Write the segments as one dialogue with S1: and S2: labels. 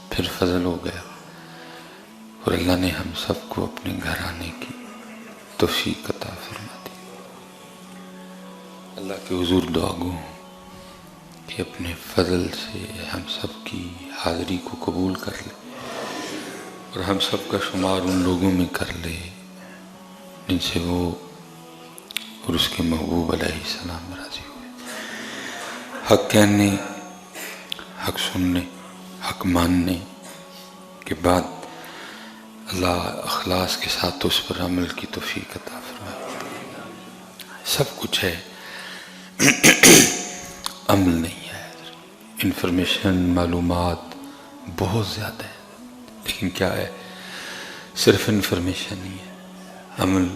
S1: پھر فضل ہو گیا اور اللہ نے ہم سب کو اپنے گھر آنے کی توفیق عطا فرما دی۔ اللہ کے حضور دعا گو کہ اپنے فضل سے ہم سب کی حاضری کو قبول کر لے اور ہم سب کا شمار ان لوگوں میں کر لے جن سے وہ اور اس کے محبوب علیہ السلام راضی ہوئے۔ حق کہنے، حق سننے، حق ماننے کے بعد اللہ اخلاص کے ساتھ اس پر عمل کی توفیق عطا فرمائے۔ سب کچھ ہے، عمل نہیں ہے۔ انفارمیشن، معلومات بہت زیادہ ہے، لیکن کیا ہے؟ صرف انفارمیشن ہی ہے، عمل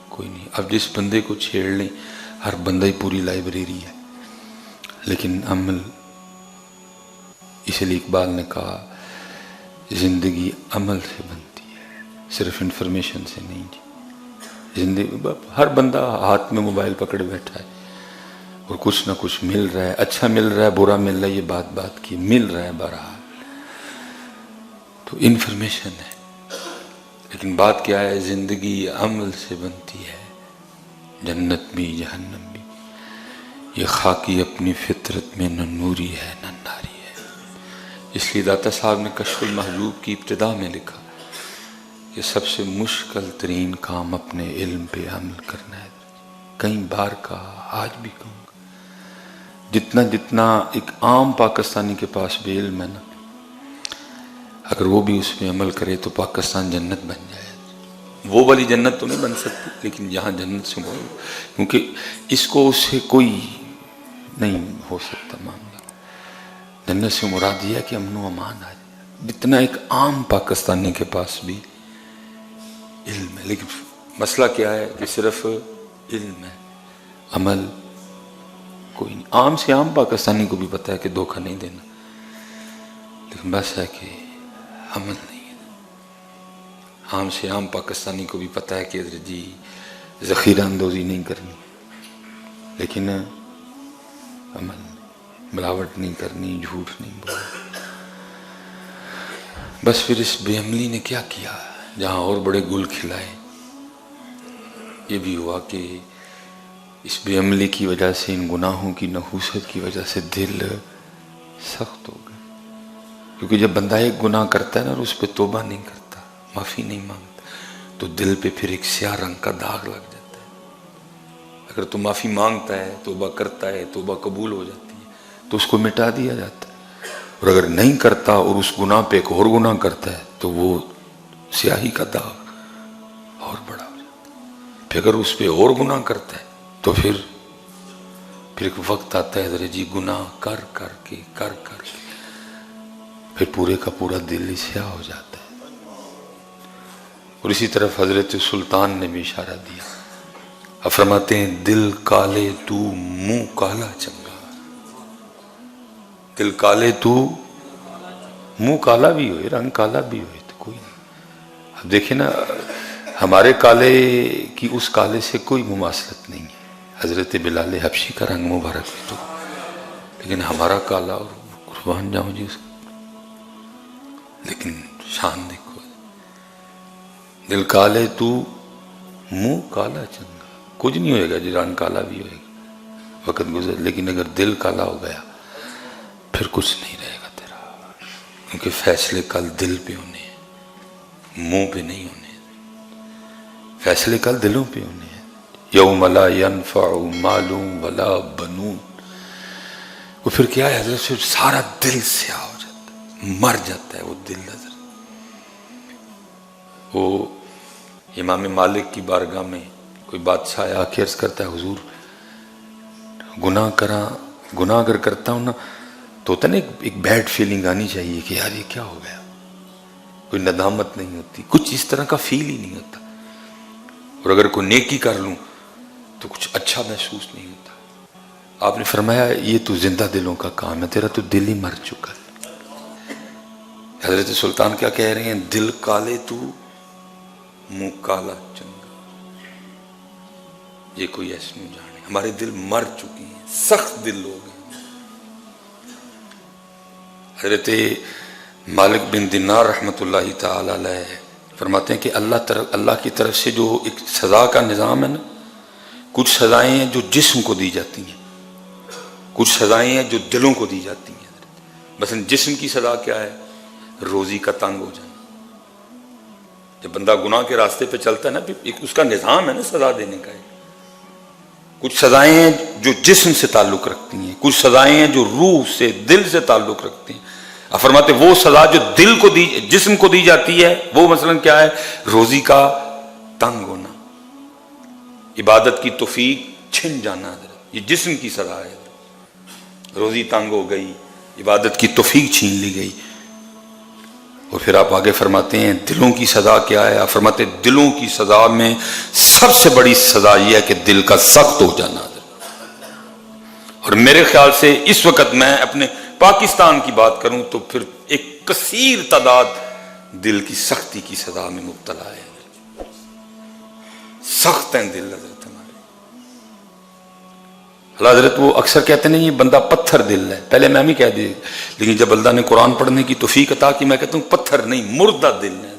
S1: کوئی نہیں۔ اب جس بندے کو چھیڑ لیں، ہر بندہ ہی پوری لائبریری ہے، لیکن عمل، اس لیے اقبال نے کہا زندگی عمل سے بنتی ہے، صرف انفارمیشن سے نہیں جی۔ زندگی، ہر بندہ ہاتھ میں موبائل پکڑے بیٹھا ہے اور کچھ نہ کچھ مل رہا ہے، اچھا مل رہا ہے، برا مل رہا ہے، یہ بات کی مل رہا ہے بہرحال، تو انفارمیشن ہے۔ لیکن بات کیا ہے؟ زندگی عمل سے بنتی ہے، جنت بھی جہنم بھی۔ یہ خاکی اپنی فطرت میں نہ نوری ہے نہ ناری ہے۔ اس لیے داتا صاحب نے کشف المحجوب کی ابتدا میں لکھا کہ سب سے مشکل ترین کام اپنے علم پہ عمل کرنا ہے۔ کئی بار کہا، آج بھی کہوں گا، جتنا ایک عام پاکستانی کے پاس بھی علم ہے نا، اگر وہ بھی اس پہ عمل کرے تو پاکستان جنت بن جائے۔ وہ والی جنت تو نہیں بن سکتی، لیکن جہاں جنت سے مراد، کیونکہ اس کو اس سے کوئی نہیں ہو سکتا معاملہ۔ جنت سے مراد یہ ہے کہ امن و امان آ جائے۔ جتنا ایک عام پاکستانی کے پاس بھی علم ہے، لیکن مسئلہ کیا ہے کہ صرف علم ہے، عمل کوئی نہیں۔ عام سے عام پاکستانی کو بھی پتہ ہے کہ دھوکہ نہیں دینا، لیکن بس ہے کہ عمل نہیں ہے۔ عام سے عام پاکستانی کو بھی پتہ ہے کہ جی ذخیرہ اندوزی نہیں کرنی، لیکن عمل نہیں، ملاوٹ نہیں کرنی، جھوٹ نہیں بولنا۔ بس پھر اس بے عملی نے کیا کیا؟ جہاں اور بڑے گل کھلائے، یہ بھی ہوا کہ اس بے عملی کی وجہ سے، ان گناہوں کی نحوست کی وجہ سے دل سخت ہو گئے۔ کیونکہ جب بندہ ایک گناہ کرتا ہے نا اور اس پہ توبہ نہیں کرتا، معافی نہیں مانگتا، تو دل پہ پھر ایک سیاہ رنگ کا داغ لگ جاتا ہے۔ اگر تو معافی مانگتا ہے، توبہ کرتا ہے، توبہ قبول ہو جاتی ہے، تو اس کو مٹا دیا جاتا ہے۔ اور اگر نہیں کرتا اور اس گناہ پہ ایک اور گناہ کرتا ہے تو وہ سیاہی کا داغ اور بڑا ہو جاتا ہے۔ پھر اگر اس پہ اور گناہ کرتا ہے تو پھر ایک وقت آتا ہے ذرا جی گناہ کر کے پھر پورے کا پورا دل ہی سیاہ ہو جاتا ہے۔ اور اسی طرف حضرت سلطان نے بھی اشارہ دیا، فرماتے ہیں دل کالے تو منہ کالا چنگا۔ دل کالے تو منہ کالا بھی ہوئے، رنگ کالا بھی ہوئے تو کوئی نہیں۔ اب دیکھیں نا، ہمارے کالے کی اس کالے سے کوئی مماثلت نہیں ہے۔ حضرت بلال حبشی کا رنگ مبارک بھی تو، لیکن ہمارا کالا، اور قربان جاؤں جی اس کو، لیکن شان دیکھو، دل کالے تو منہ کالا چنگا۔ کچھ نہیں ہوئے گا جی، رنگ کالا بھی ہوئے گا، وقت گزر، لیکن اگر دل کالا ہو گیا پھر کچھ نہیں رہے گا تیرا، کیونکہ فیصلے کل دل پہ ہونے ہیں، منہ پہ نہیں ہونے ہیں۔ فیصلے کل دلوں پہ ہونے ہیں۔ یوم لا ینفع مال ولا بنون، وہ پھر کیا ہے حضرت، پھر سارا دل سیاہ ہو جاتا ہے، مر جاتا ہے وہ دل حضرت۔ وہ امام مالک کی بارگاہ میں کوئی بادشاہ آ کے عرض کرتا ہے، حضور گناہ اگر کرتا ہوں نا تو ہوتا نا ایک بیڈ فیلنگ آنی چاہیے کہ یار یہ کیا ہو گیا، کوئی ندامت نہیں ہوتی، کچھ اس طرح کا فیل ہی نہیں ہوتا۔ اور اگر کوئی نیکی کر لوں تو کچھ اچھا محسوس نہیں ہوتا۔ آپ نے فرمایا یہ تو زندہ دلوں کا کام ہے، تیرا تو دل ہی مر چکا ہے۔ حضرت سلطان کیا کہہ رہے ہیں؟ دل کالے تو منہ کالا چنگا۔ یہ کوئی ایسے نہیں جانے، ہمارے دل مر چکے ہیں، سخت دل ہو گئے۔ حضرت مالک بن دینار رحمۃ اللہ تعالی علیہ فرماتے ہیں کہ اللہ کی طرف سے جو ایک سزا کا نظام ہے نا، کچھ سزائیں ہیں جو جسم کو دی جاتی ہیں، کچھ سزائیں ہیں جو دلوں کو دی جاتی ہیں۔ مثلا جسم کی سزا کیا ہے؟ روزی کا تنگ ہو جانا۔ جب بندہ گناہ کے راستے پہ چلتا ہے نا، ایک اس کا نظام ہے نا سزا دینے کا۔ کچھ سزائیں ہیں جو جسم سے تعلق رکھتی ہیں، کچھ سزائیں ہیں جو روح سے، دل سے تعلق رکھتی ہیں۔ اب فرماتے وہ سزا جو دل کو جسم کو دی جاتی ہے، وہ مثلا کیا ہے؟ روزی کا تنگ ہونا، عبادت کی توفیق چھن جانا، یہ جسم کی سزا ہے۔ روزی تنگ ہو گئی، عبادت کی توفیق چھین لی گئی۔ اور پھر آپ آگے فرماتے ہیں دلوں کی سزا کیا ہے؟ آپ فرماتے ہیں دلوں کی سزا میں سب سے بڑی سزا یہ ہے کہ دل کا سخت ہو جانا۔ اور میرے خیال سے اس وقت میں اپنے پاکستان کی بات کروں تو پھر ایک کثیر تعداد دل کی سختی کی سزا میں مبتلا ہے۔ سخت ہیں دل حضرت ہمارے۔ اللہ حضرت وہ اکثر کہتے ہیں یہ بندہ پتھر دل ہے، پہلے میں بھی کہہ دی، لیکن جب اللہ نے قرآن پڑھنے کی توفیق عطا کی میں کہتا ہوں پتھر نہیں، مردہ دل ہے،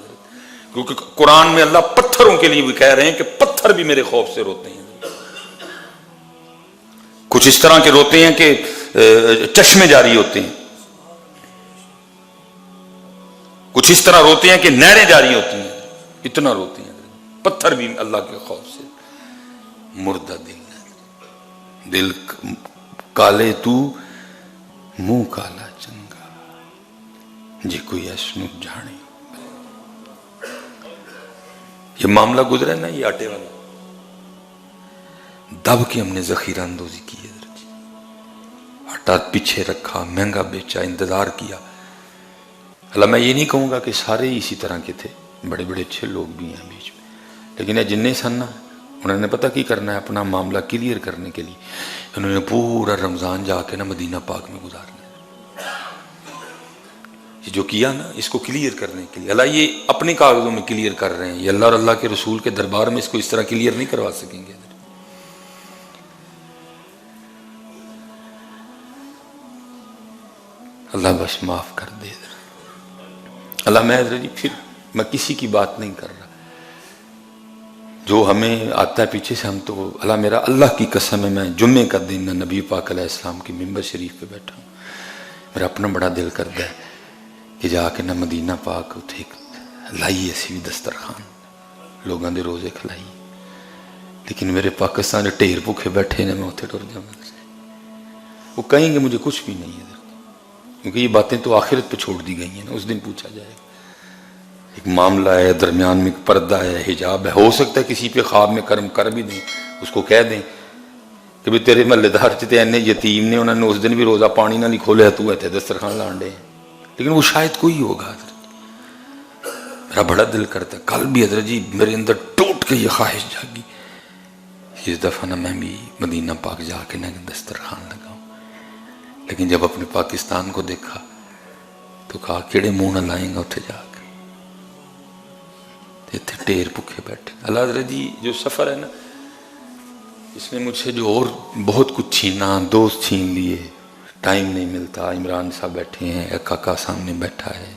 S1: کیونکہ قرآن میں اللہ پتھروں کے لیے بھی کہہ رہے ہیں کہ پتھر بھی میرے خوف سے روتے ہیں۔ کچھ اس طرح کے روتے ہیں کہ چشمے جاری ہوتے ہیں، کچھ اس طرح روتے ہیں کہ نہریں جاری ہوتی ہیں، اتنا روتے ہیں۔ پتھر بھی اللہ کے خوف سے مردہ دل ہے۔ دل کالے تو منہ کالا چنگا جے کوئی ایسنو جانے۔ یہ معاملہ گزرا ہے نا، یہ آٹے والا، دب کے ہم نے ذخیرہ اندوزی کی ہے، آٹا پیچھے رکھا، مہنگا بیچا، انتظار کیا۔ اللہ میں یہ نہیں کہوں گا کہ سارے اسی طرح کے تھے، بڑے بڑے اچھے لوگ بھی ہیں بیچ میں، لیکن یہ جنہیں سن نا، انہوں نے پتہ کی کرنا ہے اپنا معاملہ کلیئر کرنے کے لیے، انہوں نے پورا رمضان جا کے نا مدینہ پاک میں گزارنا ہے۔ یہ جو کیا نا اس کو کلیئر کرنے کے لیے، اللہ یہ اپنے کاغذوں میں کلیئر کر رہے ہیں، یہ اللہ اور اللہ کے رسول کے دربار میں اس کو اس طرح کلیئر نہیں کروا سکیں گے۔ اللہ بس معاف کر دے۔ اللہ میں جی پھر میں کسی کی بات نہیں کر رہا، جو ہمیں آتا ہے پیچھے سے ہم تو، اللہ میرا اللہ کی قسم ہے، میں جمعے کا دن نبی پاک علیہ السلام کی ممبر شریف پہ بیٹھا ہوں، میرا اپنا بڑا دل کرتا ہے کہ جا کے نہ مدینہ پاک اتھے لائی ایسی بھی دسترخوان، لوگوں دے روزے کھلائی، لیکن میرے پاکستان ٹھیر بھوکے بیٹھے نے میں اتھے ٹر جاؤں، وہ کہیں گے مجھے کچھ بھی نہیں ہے، کیونکہ یہ باتیں تو آخرت پہ چھوڑ دی گئی ہیں نا، اس دن پوچھا جائے گا۔ ایک معاملہ ہے، درمیان میں پردہ ہے، حجاب ہے، ہو سکتا ہے کسی پہ خواب میں کرم کر بھی دیں، اس کو کہہ دیں کہ بھی تیرے محلے دار چتے اینے یتیم نے، انہوں نے اس دن بھی روزہ پانی نہ نہیں کھولے، تو ایتھے دسترخوان لانڈے ہیں، لیکن وہ شاید کوئی ہوگا۔ حضرت میرا بڑا دل کرتا ہے، کل بھی حضرت جی میرے اندر ٹوٹ کے یہ خواہش جاگی، اس دفعہ نہ میں بھی مدینہ پاک جا کے نہ دسترخوان لگاؤں، لیکن جب اپنے پاکستان کو دیکھا تو کہا کیڑے منہ نہ لائیں گا اتھے جا کے، اتھے ٹھیر بھوکے بیٹھے۔ اللہ حضرت جی جو سفر ہے نا، اس نے مجھ سے جو اور بہت کچھ چھینا، دوست چھین لیے، ٹائم نہیں ملتا۔ عمران صاحب بیٹھے ہیں، ایک کاکا سامنے بیٹھا ہے،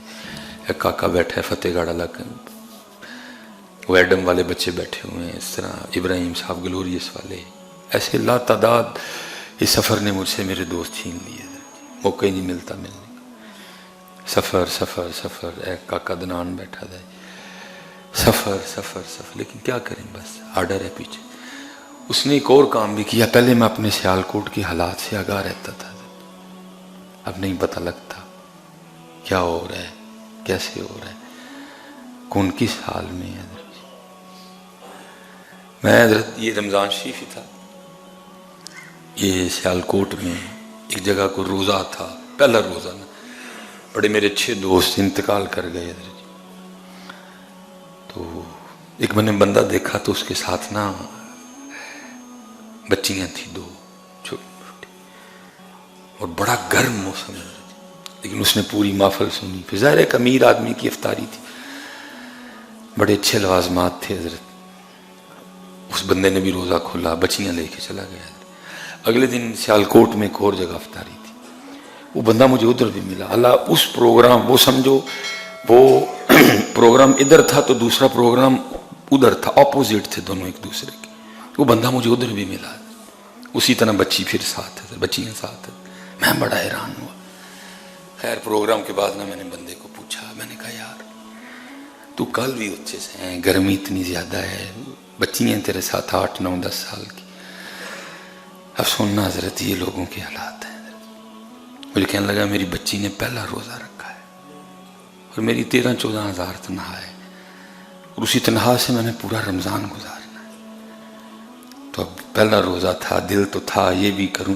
S1: ایک کاکا بیٹھا ہے فتح گڑھ علاقہ، وہ ایڈم والے بچے بیٹھے ہوئے ہیں، اس طرح ابراہیم صاحب گلوریس والے، ایسے لا تعداد اس سفر نے مجھ سے میرے دوست چھین لیے، موقع ہی نہیں ملتا ملنے کا۔ سفر سفر سفر، ایک کاکا دنان بیٹھا تھا، سفر سفر سفر، لیکن کیا کریں، بس آرڈر ہے پیچھے۔ اس نے ایک اور کام بھی کیا، پہلے میں اپنے سیالکوٹ کے حالات سے آگاہ رہتا تھا، اب نہیں پتہ لگتا کیا ہو رہا ہے، کیسے ہو رہا ہے، کون کس حال میں ہے۔ میں حضرت یہ رمضان شریف ہی تھا، یہ سیالکوٹ میں ایک جگہ کو روزہ تھا، پہلا روزہ نا، بڑے میرے اچھے دوست انتقال کر گئے حضرت جی، تو ایک میں نے بندہ دیکھا تو اس کے ساتھ نا بچیاں تھیں دو چھوٹی چھوٹی، اور بڑا گرم موسم ہے، لیکن اس نے پوری محفل سنی۔ پھر ظاہر ایک امیر آدمی کی افطاری تھی، بڑے اچھے لوازمات تھے حضرت، اس بندے نے بھی روزہ کھولا، بچیاں لے کے چلا گیا۔ اگلے دن سیالکوٹ میں ایک اور جگہ افطاری تھی، وہ بندہ مجھے ادھر بھی ملا. اللہ اس پروگرام، وہ سمجھو وہ پروگرام ادھر تھا تو دوسرا پروگرام ادھر تھا، اپوزٹ تھے دونوں ایک دوسرے کے. وہ بندہ مجھے ادھر بھی ملا. اسی طرح بچی پھر ساتھ ہے، بچیاں ساتھ ہے. میں بڑا حیران ہوا. خیر پروگرام کے بعد میں نے بندے کو پوچھا، میں نے کہا یار تو کل بھی اچھے سے ہیں، گرمی اتنی زیادہ ہے، بچی ہیں تیرے ساتھ 8 9 10 سال کی. اب سننا حضرت یہ لوگوں کے حالات ہیں. مجھے کہنے لگا میری بچی نے پہلا روزہ رکھا ہے اور میری 13 14 ہزار تنخواہ ہے، اور اسی تنخواہ سے میں نے پورا رمضان گزارنا ہے. تو اب پہلا روزہ تھا، دل تو تھا یہ بھی کروں.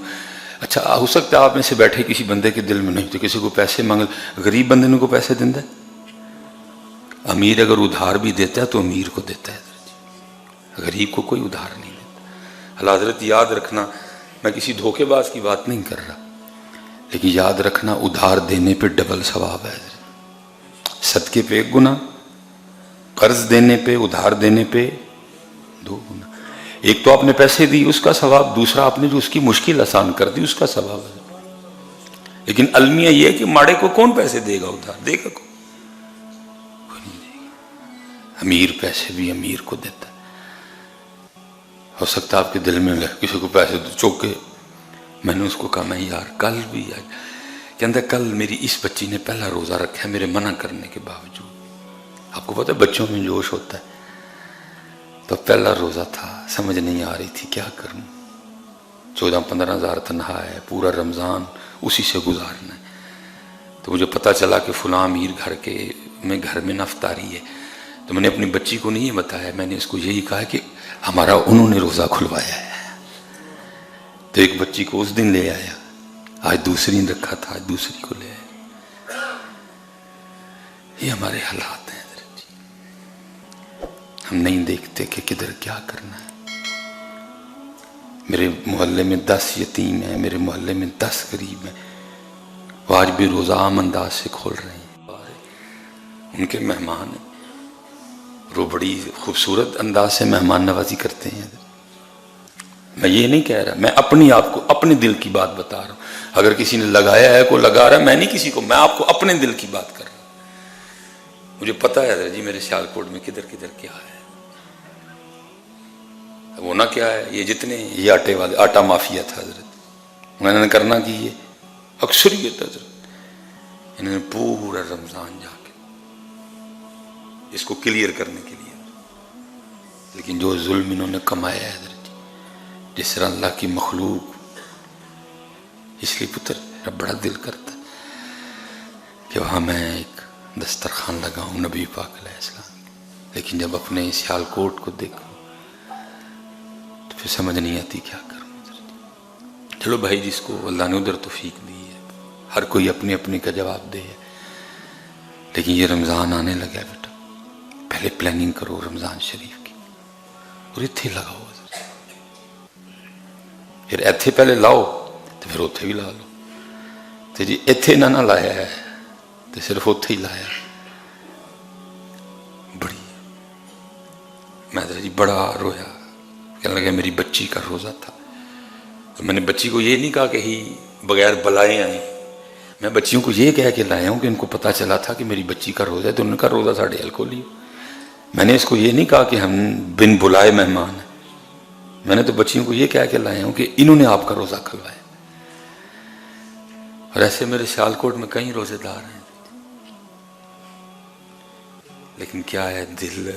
S1: اچھا ہو سکتا ہے آپ میں سے بیٹھے کسی بندے کے دل میں نہیں تو کسی کو پیسے مانگ، غریب بندے نے کو پیسے دینا ہے. امیر اگر ادھار بھی دیتا ہے تو امیر کو دیتا ہے، غریب کو کوئی ادھار نہیں دیتا. اللہ حضرت یاد رکھنا، میں کسی دھوکے باز کی بات نہیں کر رہا، لیکن یاد رکھنا ادھار دینے پہ ڈبل ثواب ہے. صدقے پہ 1 گنا، قرض دینے پہ، ادھار دینے پہ 2 گنا. ایک تو آپ نے پیسے دی اس کا ثواب، دوسرا آپ نے جو اس کی مشکل آسان کر دی اس کا ثواب ہے. لیکن المیہ یہ ہے کہ ماڑے کو کون پیسے دے گا، ادھار دے گا کوئی نہیں دے گا. امیر پیسے بھی امیر کو دیتا ہے. ہو سکتا ہے آپ کے دل میں کسی کو پیسے چوکے. میں نے اس کو کہا میں یار کل بھی آج کہتا کل میری اس بچی نے پہلا روزہ رکھا ہے میرے منع کرنے کے باوجود. آپ کو پتہ ہے بچوں میں جوش ہوتا ہے. تو پہلا روزہ تھا، سمجھ نہیں آ رہی تھی کیا کروں. 14 15 ہزار تنخواہ ہے، پورا رمضان اسی سے گزارنا ہے. تو مجھے پتہ چلا کہ فلاں امیر گھر میں افطاری ہے. تو میں نے اپنی بچی کو نہیں بتایا، میں نے اس کو یہی کہا کہ ہمارا انہوں نے روزہ کھلوایا ہے. تو ایک بچی کو اس دن لے آیا، آج دوسری نے رکھا تھا، آج دوسری کو لے آیا. یہ ہمارے حالات ہیں. ہم نہیں دیکھتے کہ کدھر کیا کرنا ہے. میرے محلے میں 10 یتیم ہیں، میرے محلے میں 10 غریب ہیں، وہ آج بھی روزہ عام انداز سے کھول رہے ہیں. ان کے مہمان ہیں، وہ بڑی خوبصورت انداز سے مہمان نوازی کرتے ہیں. میں یہ نہیں کہہ رہا، میں اپنی آپ کو اپنے دل کی بات بتا رہا ہوں. اگر کسی نے لگایا ہے کوئی لگا رہا ہے، میں نہیں کسی کو، میں آپ کو اپنے دل کی بات کر رہا ہوں. مجھے پتہ ہے حضرت جی میرے سیالکوٹ میں کدھر کدھر کیا ہے. ہونا کیا ہے، یہ جتنے یہ آٹے والے آٹا مافیا تھا حضرت، انہوں نے کرنا کی یہ اکثریت حضرت انہوں نے پورا رمضان جا کے اس کو کلیئر کرنے کے لیے. لیکن جو ظلم انہوں نے کمایا ہے حضرت جس طرح اللہ کی مخلوق، اس لیے پتر میرا بڑا دل کرتا ہے کہ وہاں میں ایک دسترخوان لگاؤں نبی پاک علیہ السلام. لیکن جب اپنے سیالکوٹ کو دیکھوں تو پھر سمجھ نہیں آتی کیا کروں. چلو بھائی جس کو اللہ نے ادھر توفیق دی ہے، ہر کوئی اپنے اپنے کا جواب دے. لیکن یہ رمضان آنے لگا ہے بیٹا، پہلے پلاننگ کرو رمضان شریف کی اور اتھے لگاؤ. پھر ایتھے پہلے لاؤ تو پھر اتھے بھی لا لو. تو جی ایتھے نہ لایا ہے تو صرف اتھے ہی لایا. بڑی میں جی بڑا رویا. کہنے لگا میری بچی کا روزہ تھا. تو میں نے بچی کو یہ نہیں کہا کہ ہی بغیر بلائے آئیں، میں بچیوں کو یہ کہہ کے لایا ہوں کہ ان کو پتہ چلا تھا کہ میری بچی کا روزہ ہے تو ان کا روزہ ساڑھے کو لیو. میں نے اس کو یہ نہیں کہا کہ ہم بن بلائے مہمان ہیں. میں نے تو بچیوں کو یہ کہہ کے لایا ہوں کہ انہوں نے آپ کا روزہ کھلوایا. اور ایسے میرے سیالکوٹ میں کئی روزے دار ہیں. لیکن کیا ہے، دل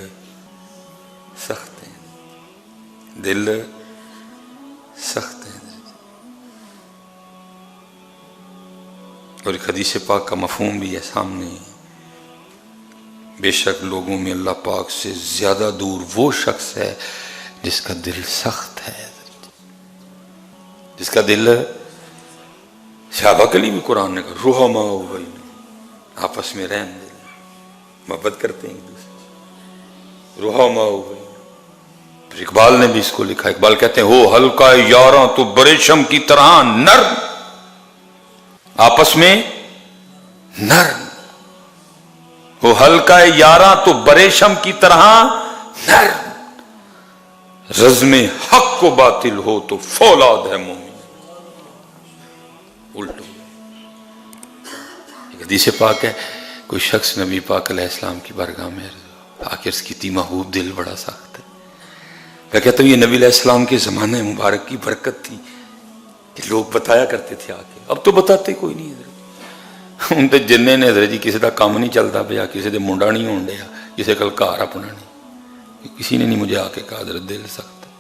S1: سخت ہیں، دل سخت ہیں. اور ایک حدیث پاک کا مفہوم بھی ہے سامنے، بے شک لوگوں میں اللہ پاک سے زیادہ دور وہ شخص ہے جس کا دل سخت ہے، جس کا دل، صحابہ کے لیے بھی قرآن نے کہا رحماء بینہم، آپس میں رحم دل، محبت کرتے ہیں ایک دوسرے. رحماء بینہم. پھر اقبال نے بھی اس کو لکھا. اقبال کہتے ہیں ہو ہلکا یاراں تو بریشم کی طرح نرم، آپس میں نرم. ہو ہلکا یاراں تو بریشم کی طرح نرم، رزم حق و باطل ہو تو فولاد ہے مومن. الٹو حدیث پاک ہے کوئی شخص نبی پاک علیہ السلام کی بارگاہ میں آ کے عرض کی تھی محبوب دل بڑا سخت ہے. میں کہتا ہوں یہ نبی علیہ السلام کے زمانے مبارک کی برکت تھی کہ لوگ بتایا کرتے تھے آ کے. اب تو بتاتے کوئی نہیں حضرت. ہوں تو جننے نے حضرت جی کسی کا کام نہیں چلتا پیا, کسی دے منڈا نہیں ہون ڈیا, کسی کل گھر اپنا نہیں, کسی نے نہیں مجھے آ کے کہا حضرت دل سخت ہے.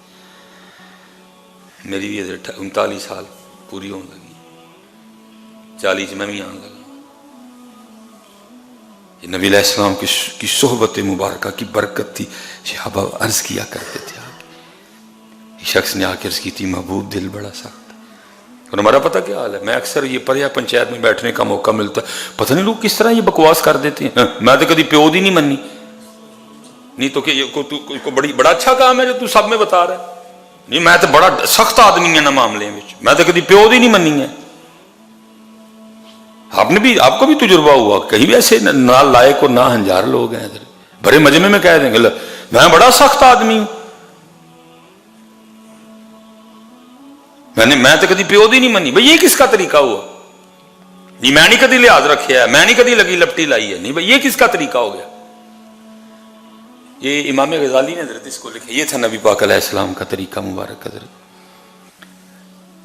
S1: میری بھی حضرت 39 سال پوری ہونے لگی, 40 میں بھی آنے لگا. یہ نبی علیہ السلام کی صحبت مبارکہ کی برکت تھی. صحابہ عرض کیا کرتے تھے یہ شخص نے آ کے عرض کی تھی محبوب دل بڑا سخت ہے. اور ہمارا پتہ کیا حال ہے, میں اکثر یہ پریا پنچایت میں بیٹھنے کا موقع ملتا ہے, پتہ نہیں لوگ کس طرح یہ بکواس کر دیتے ہیں. میں تو کدی پیو دی نہیں مننی, نہیں تو کہ بڑا اچھا کام ہے جو تو سب میں بتا رہا ہے. نہیں میں تو بڑا سخت آدمی ہوں نا معاملے میں, میں تو کدی پیو دی نہیں مننی ہے. آپ کو بھی تجربہ ہوا کہیں بھی ایسے نہ لائق اور نہ ہنجار لوگ ہیں بڑے مجمع میں کہہ دیں گے میں بڑا سخت آدمی ہوں, میں تو کدی پیو دی نہیں منی. بھئی یہ کس کا طریقہ ہوا؟ نہیں میں نہیں کدی لحاظ رکھے ہے, میں نہیں کدی لگی لپٹی لائی ہے. نہیں بھئی یہ کس کا طریقہ ہو گیا؟ یہ امام غزالی نے حضرت اس کو لکھا, یہ تھا نبی پاک علیہ السلام کا طریقہ مبارک حضرت.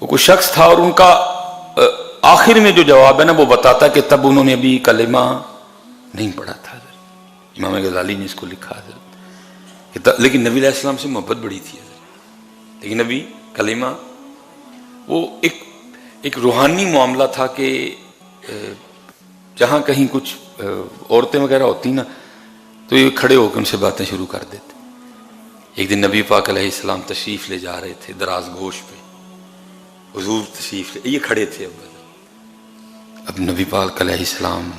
S1: وہ کوئی شخص تھا اور ان کا آخر میں جو جواب ہے نا وہ بتاتا ہے کہ تب انہوں نے ابھی کلمہ نہیں پڑھا تھا حضرت. امام غزالی نے اس کو لکھا حضرت, لیکن نبی علیہ السلام سے محبت بڑی تھی حضرت. لیکن نبی کلمہ وہ ایک روحانی معاملہ تھا کہ جہاں کہیں کچھ عورتیں وغیرہ ہوتی نا تو یہ کھڑے ہو کے ان سے باتیں شروع کر دیتے. ایک دن نبی پاک علیہ السلام تشریف لے جا رہے تھے دراز گوش پہ, حضور تشریف لے, یہ کھڑے تھے. اب نبی پاک علیہ السلام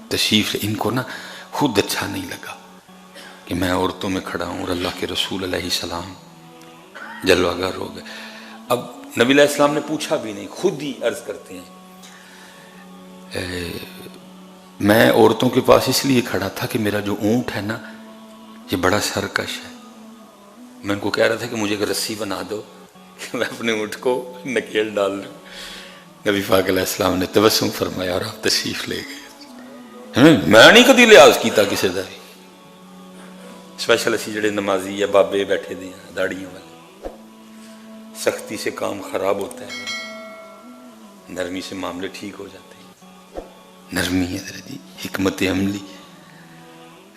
S1: تشریف لے, ان کو نا خود اچھا نہیں لگا کہ میں عورتوں میں کھڑا ہوں اور اللہ کے رسول علیہ السلام جلوہ گر ہو گئے. اب نبی علیہ السلام نے پوچھا بھی نہیں, خود ہی عرض کرتے ہیں میں عورتوں کے پاس اس لیے کھڑا تھا کہ میرا جو اونٹ ہے نا یہ بڑا سرکش ہے. میں ان کو کہہ رہا تھا کہ مجھے ایک رسی بنا دو کہ میں اپنے اونٹ کو نکیل ڈال لوں. نبی پاک علیہ السلام نے تبسم فرمایا اور آپ تشریف لے گئے. میں نہیں کدی لحاظ کیتا کسی دا بھی, اسپیشل اسی جڑے نمازی یا بابے بیٹھے دے ہیں داڑیاں والے, سختی سے کام خراب ہوتا ہے, نرمی سے معاملے ٹھیک ہو جاتے ہیں. نرمی ہے حضرت جی, حکمت عملی.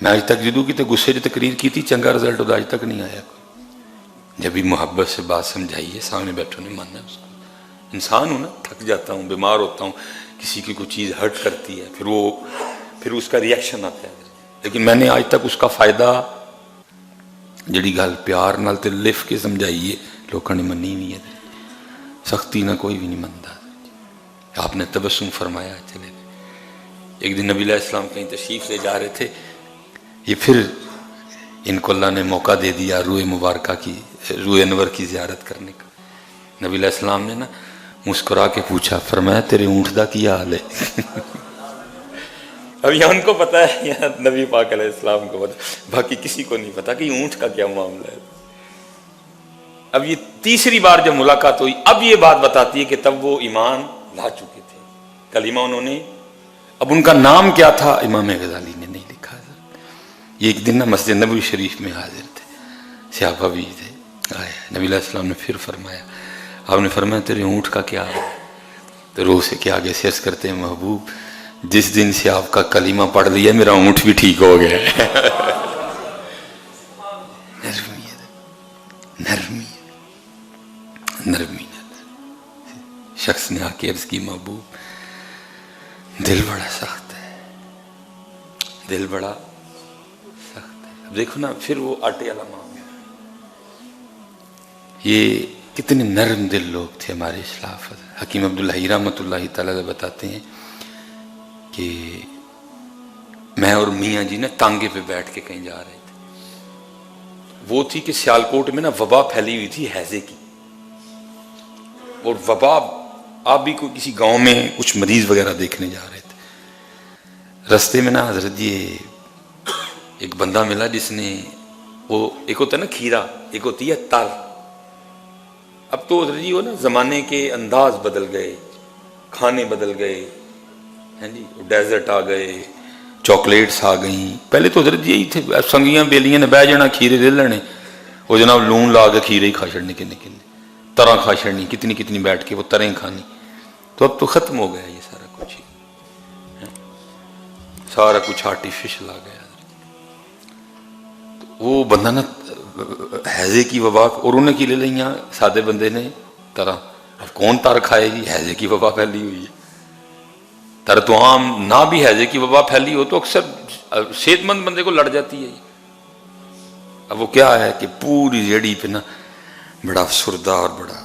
S1: میں آج تک جدو کی تو غصے جو تقریر کی تھی چنگا رزلٹ ہوتا آج تک نہیں آیا کوئی. جب بھی محبت سے بات سمجھائیے, سامنے بیٹھو نہیں ماننا اس کو. انسان ہوں نا, تھک جاتا ہوں, بیمار ہوتا ہوں, کسی کی کوئی چیز ہرٹ کرتی ہے, پھر اس کا ریئیکشن آتا ہے. لیکن میں نے آج تک اس کا فائدہ جڑی گل پیار نال تے لف کے سمجھائیے لوگوں نے منی نہیں ہے. سختی نہ کوئی بھی نہیں منتا. آپ نے تبسم فرمایا چلے. ایک دن نبی علیہ السلام کہیں تشریف لے جا رہے تھے, یہ پھر ان کو اللہ نے موقع دے دیا روح مبارکہ کی, روح انور کی زیارت کرنے کا. نبی علیہ السلام نے نا مسکرا کے پوچھا, فرمایا تیرے اونٹ دا کیا حال ہے؟ اب یہاں ان کو پتا ہے, یہاں نبی پاک علیہ السلام کو پتا, باقی کسی کو نہیں پتا کہ اونٹ کا کیا معاملہ ہے. اب یہ تیسری بار جب ملاقات ہوئی, اب یہ بات بتاتی ہے کہ تب وہ ایمان لا چکے تھے, کلمہ انہوں نے. اب ان کا نام کیا تھا امام غزالی نے نہیں لکھا. یہ ایک دن نا مسجد نبوی شریف میں حاضر تھے, صحابہ بھی تھے, آئے. نبی علیہ السلام نے پھر فرمایا, آپ نے فرمایا تیرے اونٹ کا کیا ہے؟ تو روح سے کیا آگے سے عرض کرتے ہیں محبوب جس دن سے آپ کا کلمہ پڑھ لیا میرا اونٹ بھی ٹھیک ہو گیا ہے. نرمی. شخص نے آ کے عرض کی محبوب دل بڑا سخت ہے, دل بڑا سخت ہے. اب دیکھو نا پھر وہ آٹے والا معاملہ. یہ کتنے نرم دل لوگ تھے ہمارے اسلاف. حکیم عبداللہ رحمۃ اللہ تعالیٰ بتاتے ہیں کہ میں اور میاں جی نے تانگے پہ بیٹھ کے کہیں جا رہے تھے. وہ تھی کہ سیالکوٹ میں نا وبا پھیلی ہوئی تھی ہیضے کی, اور وبا آپ بھی کوئی کسی گاؤں میں کچھ مریض وغیرہ دیکھنے جا رہے تھے. رستے میں نا حضرت یہ ایک بندہ ملا جس نے, وہ ایک ہوتا ہے نا کھیرا, ایک ہوتی ہے تر. اب تو حضرت جی وہ نا زمانے کے انداز بدل گئے, کھانے بدل گئے, ہیں جی ڈیزرٹ آ گئے، چاکلیٹس آ گئیں. پہلے تو حضرت جی یہی تھے، سنگیاں بیلیاں نے بہ جانا کھیرے لے لینے، وہ جناب لون لا کے کھیرے ہی کھا چھڑنے، کنے طرح کھا چھڑنی، کتنی کتنی بیٹھ کے وہ طرح کھانی. تو اب تو ختم ہو گیا یہ سارا کچھ ہی، سارا کچھ آرٹیفیشل آ گیا. تو وہ بندہ نا حیضے کی وبا، اور انہیں کی لے لیں سادے بندے نے طرح. اب کون تر کھائے گی؟ حیضے کی وبا پھیلی ہوئی ہے. تر تو عام نہ بھی حیضے کی وبا پھیلی ہو تو اکثر صحت مند بندے کو لڑ جاتی ہے. اب وہ کیا ہے کہ پوری ریڑھی پہ نا بڑا افسردہ اور بڑا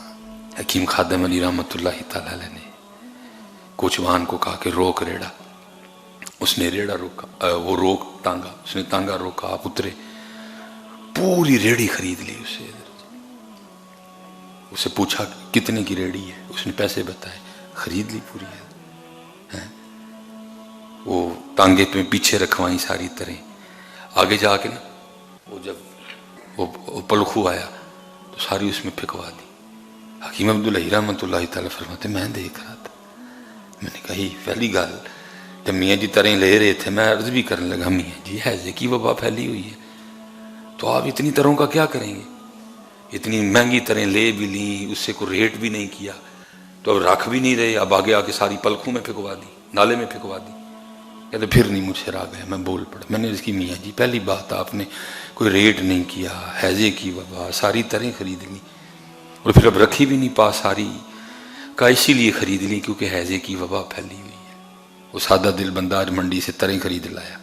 S1: حکیم خادم علی رحمۃ اللہ تعالی علیہ نے کوچوان کو کہا کہ روک ریڑا. اس نے ریڑا روکا، وہ روک ٹانگا، اس نے ٹانگا روکا، آپ اترے، پوری ریڑھی خرید لی اسے پوچھا کتنے کی ریڑھی ہے، اس نے پیسے بتائے، خرید لی پوری ہے. وہ ٹانگے پہ پیچھے رکھوائیں ساری طرح. آگے جا کے نا وہ جب وہ پلخو آیا تو ساری اس میں پھکوا دی. حکیم عبداللہ رحمۃ اللہ تعالیٰ فرماتے میں دیکھ رہا تھا، میں نے کہی پہلی گل جب میاں جی طرح لے رہے تھے میں عرض بھی کرنے لگا میاں جی حیضے کی وبا پھیلی ہوئی ہے تو آپ اتنی طرحوں کا کیا کریں گے؟ اتنی مہنگی طرح لے بھی لیں، اس سے کوئی ریٹ بھی نہیں کیا تو اب رکھ بھی نہیں رہے، اب آگے آ کے ساری پلکوں میں پھکوا دی، نالے میں پھکوا دی. کہتے پھر نہیں مجھ سے راگ گیا، میں بول پڑا. میں نے اس کی میاں جی پہلی بات آپ نے کوئی ریٹ نہیں کیا، حیضے کی وبا ساری طرح خرید لی اور پھر اب رکھی بھی نہیں پاس ساری کا، اسی لیے خرید لی کیونکہ حیضے کی وبا پھیلی ہوئی ہے. وہ سادہ دل بندہ آج منڈی سے طرح خرید لایا،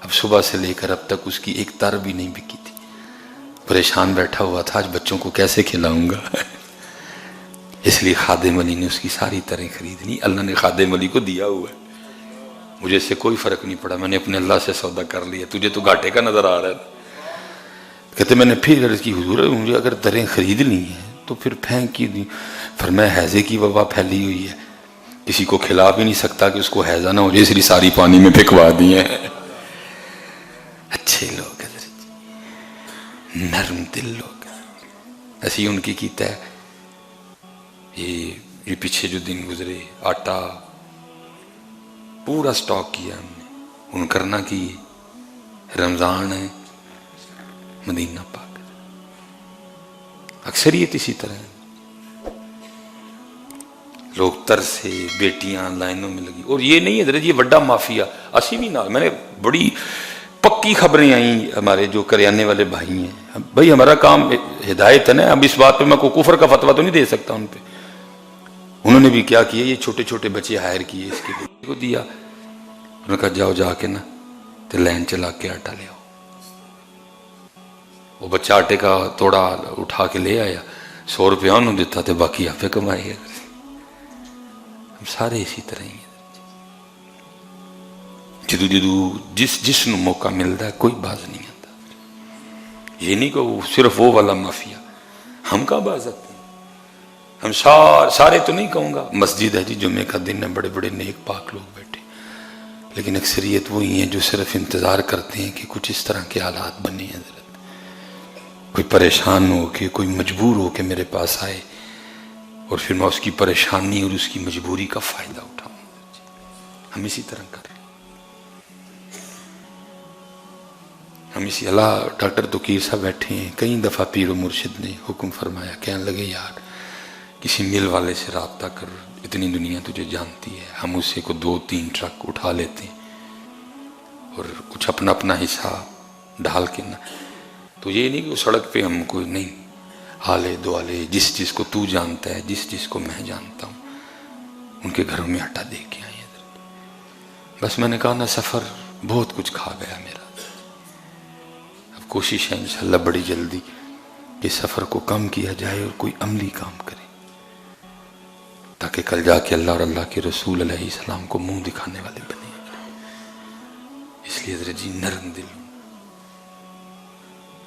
S1: اب صبح سے لے کر اب تک اس کی ایک تر بھی نہیں بکی تھی. پریشان بیٹھا ہوا تھا آج بچوں کو کیسے کھلاؤں گا. اس لیے خادم علی نے اس کی ساری طرح خرید لی. اللہ نے خادم علی کو دیا ہوا ہے، مجھے اس سے کوئی فرق نہیں پڑا، میں نے اپنے اللہ سے سودا کر لیا. تجھے تو گھاٹے کا نظر آ رہا ہے. کہتے میں نے پھر عرض کی حضور مجھے اگر دریں خرید لی ہیں تو پھر پھینک کی دی. فرمایا حیضے کی وبا پھیلی ہوئی ہے، کسی کو کھلا بھی نہیں سکتا کہ اس کو حیضہ نہ ہو جائے، اس لیے ساری پانی میں پھینکوا دی ہیں. اچھے لوگ نرم دل لوگ، ایسی ان کی کیتا ہے. یہ پیچھے جو دن گزرے آٹا پورا سٹاک کیا ہم نے، ان کرنا کی رمضان ہے مدینہ پاک. اکثریت اسی طرح ہے، لوگ ترسے، بیٹیاں لائنوں میں لگی. اور یہ نہیں حضرت یہ بڑا مافیا اسی بھی نہ. میں نے بڑی پکی خبریں آئیں ہمارے جو کریانے والے بھائی ہیں، بھائی ہمارا کام ہدایت ہے نا، اب اس بات پہ میں کوئی کفر کا فتویٰ تو نہیں دے سکتا ان پہ. انہوں نے بھی کیا کیا، یہ چھوٹے چھوٹے بچے ہائر کیے، اس کے بیٹے کو دیا. انہوں نے کہا جاؤ جا کے نا تو لین چلا کے آٹا لے آؤ. وہ بچہ آٹے کا توڑا اٹھا کے لے آیا، 100 روپیہ انہوں دیتا تھے، باقی آپ کمائے. ہم سارے اسی طرح ہی ہیں. جدو جدو جس نو موقع ملتا ہے کوئی باز نہیں آتا. یہ نہیں کہ وہ صرف وہ والا مافیا، ہم کہاں باز آتے ہیں. ہم سارے تو نہیں کہوں گا، مسجد ہے جی، جمعے کا دن ہے، بڑے بڑے نیک پاک لوگ بیٹھے، لیکن اکثریت وہی ہیں جو صرف انتظار کرتے ہیں کہ کچھ اس طرح کے حالات بنے ہیں. کوئی پریشان ہو کے، کوئی مجبور ہو کے میرے پاس آئے اور پھر میں اس کی پریشانی اور اس کی مجبوری کا فائدہ اٹھاؤں. ہم اسی طرح کر رہے ہیں. ہم اسی اللہ. ڈاکٹر توقیر صاحب بیٹھے ہیں، کئی دفعہ پیر و مرشد نے حکم فرمایا، کہنے لگے یار کسی مل والے سے رابطہ کر، اتنی دنیا تجھے جانتی ہے. ہم اسے کو 2-3 ٹرک اٹھا لیتے ہیں اور کچھ اپنا اپنا حصہ ڈال کے نا. تو یہ نہیں کہ وہ سڑک پہ ہم کوئی نہیں، حالے دوالے جس کو تو جانتا ہے، جس کو میں جانتا ہوں، ان کے گھروں میں آٹا دے کے آئے. بس میں نے کہا نا سفر بہت کچھ کھا گیا میرا. اب کوشش ہے انشاءاللہ بڑی جلدی کہ سفر کو کم کیا جائے اور کوئی عملی کام کرے، تاکہ کل جا کے اللہ اور اللہ کے رسول علیہ السلام کو منہ دکھانے والے بنے. اس لیے حضرت جی نرم دل.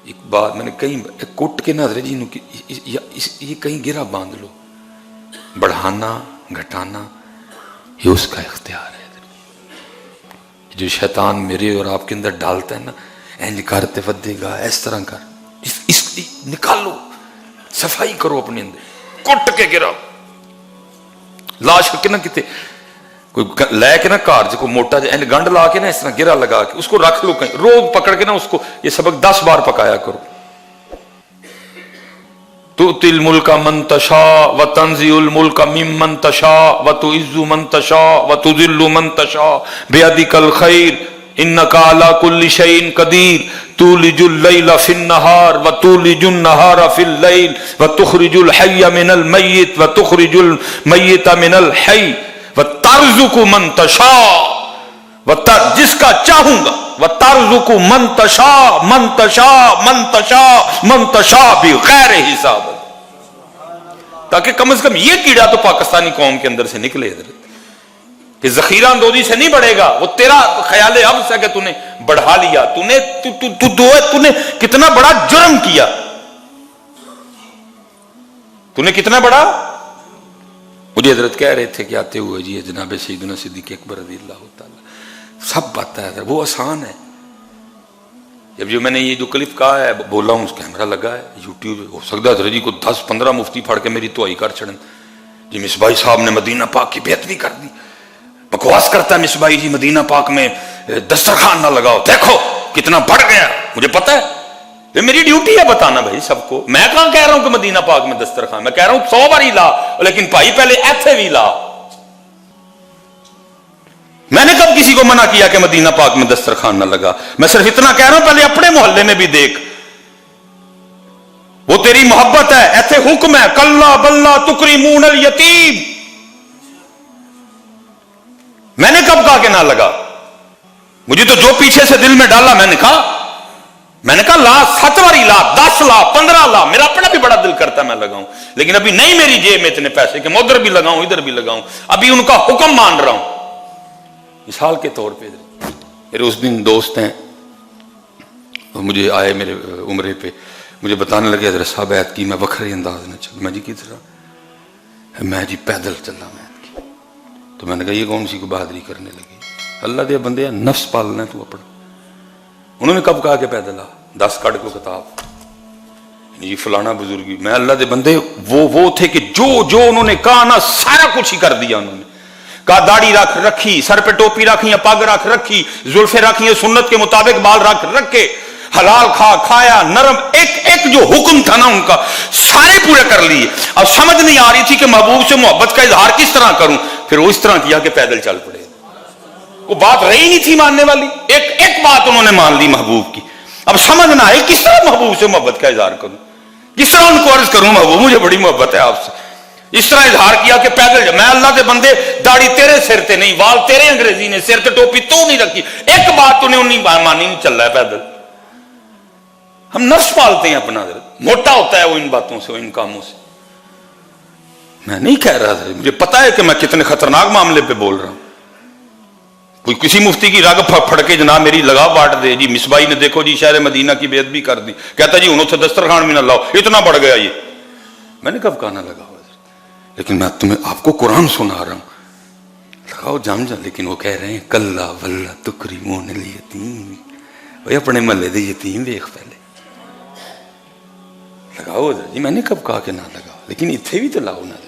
S1: ایک بات میں نے کہیں کوٹ کے نا حضرت جی یہ کہیں گرا باندھ لو، بڑھانا گھٹانا یہ اس کا اختیار ہے. جو شیطان میرے اور آپ کے اندر ڈالتا ہے نا، اینج کرتے ودے گا، اس طرح کر، اس نکالو، صفائی کرو اپنے اندر. کٹ کے گرا لاش کا کنا کتے کوئی لے کے نا گھر چ کوئی موٹا گنڈ لا کے نا اس طرح گرا لگا کے اس کو رکھ لو کہیں، روز پکڑ کے نا اس کو یہ سبق 10 بار پکایا کرو. تؤتی الملک من تشاء وتنزع الملک ممن تشاء وتعز من تشاء وتذل من تشاء بیدک الخیر انک علی کل شیء قدیر تولج اللیل فی النہار وتولج النہار فی اللیل وتخرج الحی من المیت وتخرج المیت من الحی وترزق من تشاء جس کا چاہوں گا وترزق من تشاء من تشاء من تشاء من تشاء بغیر حساب، تاکہ کم از کم یہ کیڑا تو پاکستانی قوم کے اندر سے نکلے حضرت کہ ذخیرہ اندوزی سے نہیں بڑھے گا. وہ تیرا خیال عبث ہے کہ تو نے بڑھا لیا، تو نے کتنا بڑا جرم کیا، تو نے کتنا بڑا. مجھے حضرت کہہ رہے تھے کہ آتے ہوئے جی جناب سیدنا صدیق اکبر رضی اللہ تعالیٰ سب بات ہے حضرت، وہ آسان ہے. جب جو میں نے یہ جو کلپ کہا ہے بولا ہوں، اس کیمرہ لگا ہے یوٹیوب، ہو سکتا ہے حضرت جی کو 10-15 مفتی پھڑ کے میری توہین کر چھڑن جی مصباحی صاحب نے مدینہ پاک کی بیعت بھی کر دی. بکواس کرتا ہے مصباحی جی مدینہ پاک میں دسترخوان نہ لگاؤ، دیکھو کتنا بڑھ گیا. مجھے پتہ ہے یہ میری ڈیوٹی ہے بتانا بھائی سب کو. میں کہاں کہہ رہا ہوں کہ مدینہ پاک میں دسترخوان، میں کہہ رہا ہوں 100 بار ہی لا، لیکن بھائی پہلے ایتھے بھی لا. میں نے کب کسی کو منع کیا کہ مدینہ پاک میں دسترخوان نہ لگا؟ میں صرف اتنا کہہ رہا ہوں پہلے اپنے محلے میں بھی دیکھ، وہ تیری محبت ہے. ایتھے حکم ہے کلا بلا تکریمون الیتیم. میں نے کب کہا کہ نہ لگا؟ مجھے تو جو پیچھے سے دل میں ڈالا میں نے کہا لا، 7 باری لا، 10 لا، 15 لا. میرا اپنا بھی بڑا دل کرتا ہے میں لگاؤں، لیکن ابھی نہیں میری جیب میں اتنے پیسے کہ میں ادھر بھی لگاؤں ادھر بھی لگاؤں. ابھی ان کا حکم مان رہا ہوں. مثال کے طور پہ میرے اس دن دوست ہیں، مجھے آئے میرے عمرے پہ، مجھے بتانے لگے حضرت صاحب ایت کی میں وکھرے انداز میں چل. میں جی کس طرح؟ میں جی پیدل چلا میں ایت کی. تو میں نے کہا یہ کون سی کو بہادری کرنے لگی؟ اللہ دے بندے نفس پالنا ہے تو اپنا. انہوں نے کب کہا کہ پیدل آ؟ 10 کٹ کو کتاب یہ فلانا بزرگی. میں اللہ دے بندے وہ تھے کہ جو انہوں نے کہا نا سارا کچھ ہی کر دیا. انہوں نے کہا داڑھی رکھی، سر پہ ٹوپی رکھی یا پگ رکھی، زلفیں رکھی، سنت کے مطابق بال رکھے، حلال کھایا، نرم، ایک جو حکم تھا نا ان کا سارے پورے کر لیے. اب سمجھ نہیں آ رہی تھی کہ محبوب سے محبت کا اظہار کس طرح کروں. پھر وہ اس طرح کیا کہ پیدل چل پڑے. وہ بات رہی نہیں تھی ماننے والی، ایک بات انہوں نے مان لی محبوب کی. اب سمجھ نہ آئی کس طرح محبوب سے محبت کا اظہار کروں، کس طرح ان کو عرض کروں محبوب مجھے بڑی محبت ہے آپ سے. اس طرح اظہار کیا کہ پیدل. میں اللہ کے بندے داڑھی تیرے سر تے نہیں، وال تیرے انگریزی نے، سر تے ٹوپی تو نہیں رکھی، ایک بات تو نے مانی نہیں، چل رہا ہے پیدل. ہم نفس پالتے ہیں اپنا. موٹا ہوتا ہے وہ ان باتوں سے، ان کاموں سے. میں نہیں کہہ رہا تھا، مجھے پتا ہے کہ میں کتنے خطرناک معاملے پہ بول رہا ہوں. کوئی کسی مفتی کی رگ پھڑ کے جناب میری لگا بانٹ دے جی مصباحی نے دیکھو جی شہر مدینہ کی بیعت بھی کر دی، کہتا جی انہوں سے دسترخوان بھی نہ لاؤ، اتنا بڑھ گیا یہ. میں نے کب کہا نہ لگاؤ، لیکن میں آپ کو قرآن سنا رہا ہوں لگاؤ جم جا. لیکن وہ کہہ رہے ہیں کلا ولا تکریمون الیتیم. بھائی اپنے محلے دے یتیم دیکھ پہلے لگاؤ جی. میں نے کب کہا کہ نہ لگاؤ، لیکن اتنے بھی تو لاؤ نہ.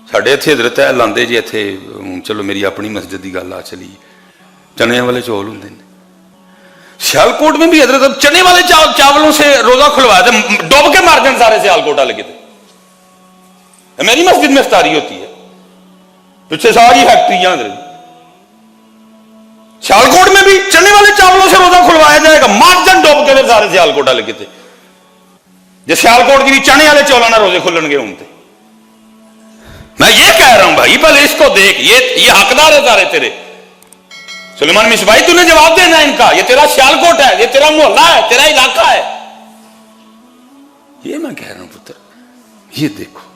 S1: ساڈے اتنے حضرت ہے لاندے جی اتنے، چلو میری اپنی مسجد کی گل آ چلی، چنے والے چول ہوں. سیالکوٹ میں بھی حضرت اب چنے والے چاولوں سے روزہ کھلوایا تھا، ڈوب کے مار دیں سارے سیالکوٹ والے. کتنے میری مسجد میں افطاری ہوتی ہے، پیچھے ساری فیکٹریاں. سیالکوٹ میں بھی چنے والے چاولوں سے روزہ کھلوایا جائے گا، مارجن ڈوب کے سارے سیالکوٹ والے. کتنے جی سیالکوٹ کی بھی چنے والے چولوں نہ روزے کھلن گے ہوں. میں یہ کہہ رہا ہوں بھائی پہلے اس کو دیکھ، یہ حقدار ہے سارے تیرے. سلیمان مصباحی تو نے جواب دینا ان کا، یہ تیرا سیالکوٹ ہے، یہ تیرا محلہ ہے، تیرا علاقہ ہے. یہ میں کہہ رہا ہوں پتر یہ دیکھو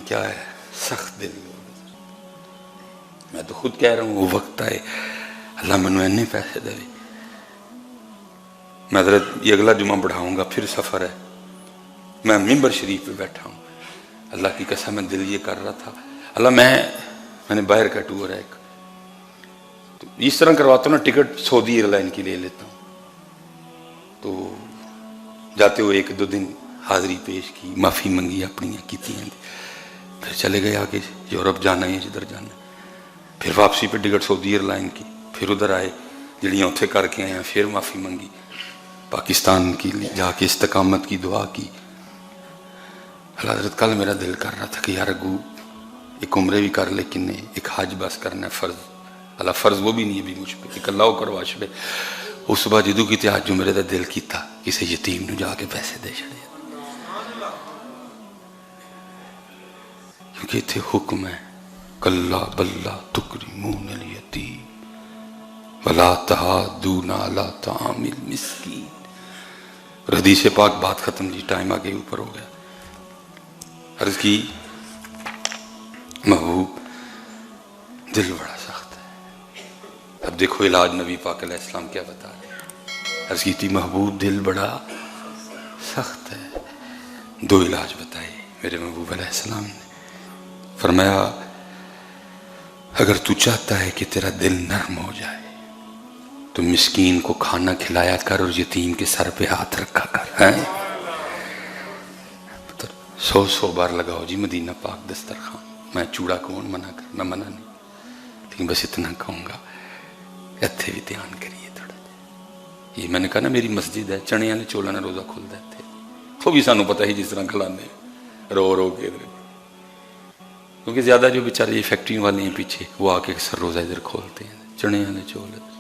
S1: کیا ہے سخت دل. میں تو خود کہہ رہا ہوں وہ وقت آئے اللہ منو اینے پیسے دے. میں حضرت یہ اگلا جمعہ بڑھاؤں گا، پھر سفر ہے. میں ممبر شریف پہ بیٹھا ہوں، اللہ کی قسم میں دل یہ کر رہا تھا اللہ میں نے باہر کا ٹور ہے ایک، تو اس طرح کرواتا ہوں نا ٹکٹ سعودی ایئر لائن کی لے لیتا ہوں. تو جاتے ہوئے 1-2 دن حاضری پیش کی، معافی منگی اپنی کی. پھر چلے گئے آگے یورپ جانا ہے جدھر جانا ہے. پھر واپسی پہ ٹکٹ سعودی ایئر لائن کی. پھر ادھر آئے جڑیاں اتھے کر کے آئے ہیں. پھر معافی منگی, پاکستان کی جا کے استقامت کی دعا کی. حضرت کل میرا دل کر رہا تھا کہ یار اگو ایک عمرے بھی کر لے کنے, ایک حج بس کرنا ہے فرض. اللہ فرض وہ بھی نہیں ہے بھی مجھ پہ, ایک اللہ کروا چھڑے. اس صبح جدو کی حج جو میرے دا دل کیتا کسی یتیم نو جا کے پیسے دے چھڑے, کیونکہ اتنے حکم ہے کلا بلا تکرمون الیتیم ولا تحاضون علی طعام المسکین. حدیث پاک بات ختم جی, ٹائم آگے اوپر ہو گیا. عرض کی محبوب دل بڑا سخت ہے. اب دیکھو علاج نبی پاک علیہ السلام کیا بتا رہے. عرض کی تھی محبوب دل بڑا سخت ہے. دو علاج بتائے میرے محبوب علیہ السلام نے. فرمایا اگر تو چاہتا ہے کہ تیرا دل نرم ہو جائے تو مسکین کو کھانا کھلایا کر اور یتیم کے سر پہ ہاتھ رکھا کر. 100 بار لگاؤ جی مدینہ پاک دسترخوان. میں چوڑا کون منع کرنا, منع نہیں, لیکن بس اتنا کہوں گا اتھے بھی دھیان کریے تھوڑا. یہ میں نے کہا نا میری مسجد ہے, چنے والے چولہاں نے روزہ کھلتا ہے, وہ بھی سانوں پتہ ہی جس طرح کھلانے رو رو کے. کیونکہ زیادہ جو بیچارے یہ فیکٹری والے ہیں پیچھے, وہ آ کے سر روزہ ادھر کھولتے ہیں, چنے والے چول ادھر.